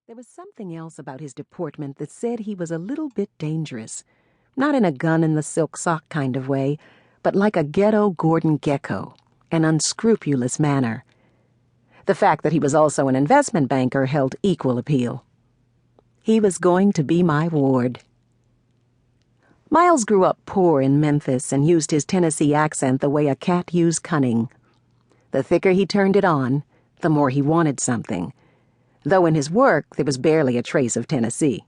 There was something else about his deportment that said he was a little bit dangerous. Not in a gun-in-the-silk sock kind of way, but like a ghetto Gordon Gekko, an unscrupulous manner. The fact that he was also an investment banker held equal appeal. He was going to be my ward. Miles grew up poor in Memphis and used his Tennessee accent the way a cat used cunning. The thicker he turned it on, the more he wanted something. Though in his work there was barely a trace of Tennessee.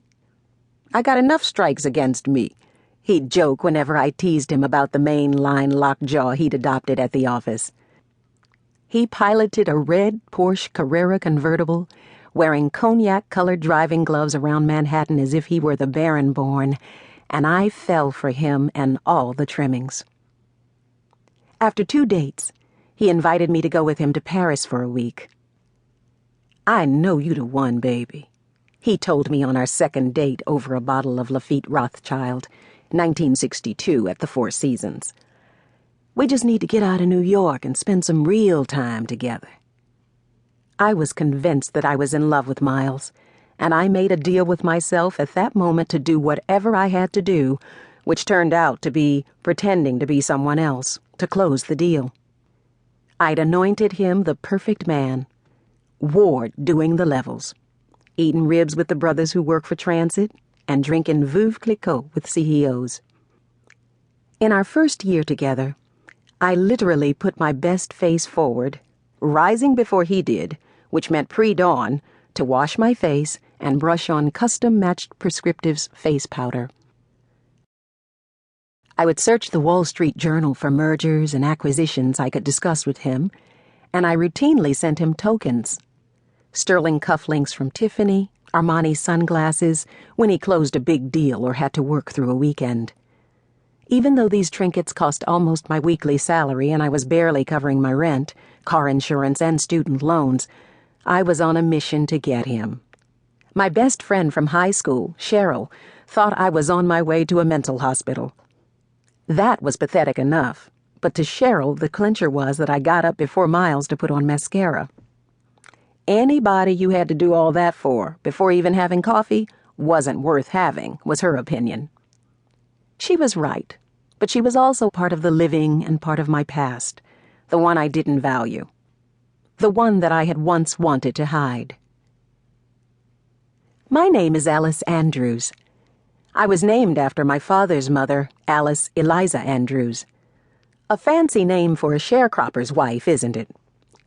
"I got enough strikes against me," he'd joke whenever I teased him about the main-line lockjaw he'd adopted at the office. He piloted a red Porsche Carrera convertible, wearing cognac-colored driving gloves around Manhattan as if he were the Baron-born, and I fell for him and all the trimmings. After 2 dates, he invited me to go with him to Paris for a week. "I know you the one, baby," he told me on our second date over a bottle of Lafite Rothschild, 1962 at the Four Seasons. "We just need to get out of New York and spend some real time together." I was convinced that I was in love with Miles, and I made a deal with myself at that moment to do whatever I had to do, which turned out to be pretending to be someone else, to close the deal. I'd anointed him the perfect man. Ward doing the levels, eating ribs with the brothers who work for transit, and drinking Veuve Clicquot with CEOs. In our first year together, I literally put my best face forward, rising before he did, which meant pre-dawn, to wash my face and brush on custom-matched Prescriptive's face powder. I would search the Wall Street Journal for mergers and acquisitions I could discuss with him, and I routinely sent him tokens. Sterling cufflinks from Tiffany, Armani sunglasses, when he closed a big deal or had to work through a weekend. Even though these trinkets cost almost my weekly salary and I was barely covering my rent, car insurance, and student loans, I was on a mission to get him. My best friend from high school, Cheryl, thought I was on my way to a mental hospital. That was pathetic enough, but to Cheryl the clincher was that I got up before Miles to put on mascara. Anybody you had to do all that for, before even having coffee, wasn't worth having, was her opinion. She was right, but she was also part of the living and part of my past, the one I didn't value, the one that I had once wanted to hide. My name is Alice Andrews. I was named after my father's mother, Alice Eliza Andrews. A fancy name for a sharecropper's wife, isn't it?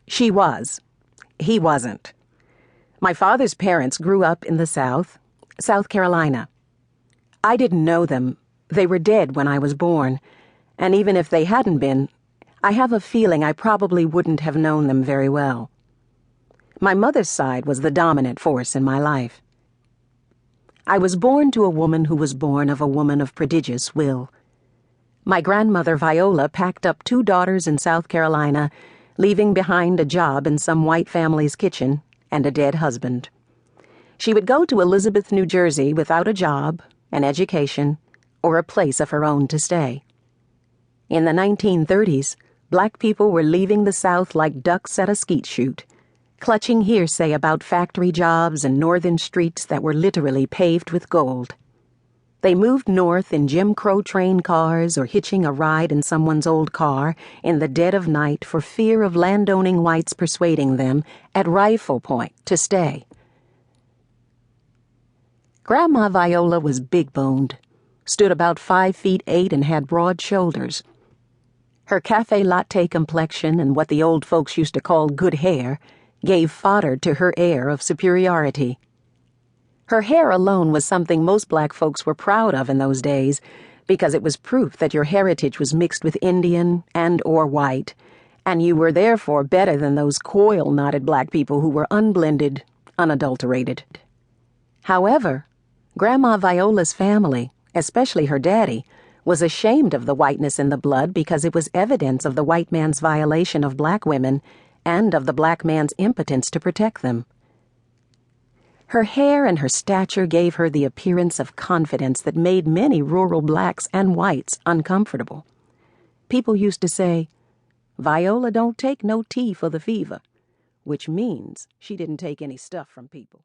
She was. He wasn't. My father's parents grew up in the South, South Carolina. I didn't know them. They were dead when I was born, and even if they hadn't been, I have a feeling I probably wouldn't have known them very well. My mother's side was the dominant force in my life. I was born to a woman who was born of a woman of prodigious will. My grandmother Viola packed up 2 daughters in South Carolina, leaving behind a job in some white family's kitchen and a dead husband. She would go to Elizabeth, New Jersey without a job, an education, or a place of her own to stay. In the 1930s, black people were leaving the South like ducks at a skeet shoot, clutching hearsay about factory jobs and northern streets that were literally paved with gold. They moved north in Jim Crow train cars or hitching a ride in someone's old car in the dead of night for fear of landowning whites persuading them, at rifle point, to stay. Grandma Viola was big-boned, stood about 5'8" and had broad shoulders. Her cafe latte complexion and what the old folks used to call good hair gave fodder to her air of superiority. Her hair alone was something most black folks were proud of in those days, because it was proof that your heritage was mixed with Indian and or white, and you were therefore better than those coil-knotted black people who were unblended, unadulterated. However, Grandma Viola's family, especially her daddy, was ashamed of the whiteness in the blood because it was evidence of the white man's violation of black women and of the black man's impotence to protect them. Her hair and her stature gave her the appearance of confidence that made many rural blacks and whites uncomfortable. People used to say, "Viola don't take no tea for the fever," which means she didn't take any stuff from people.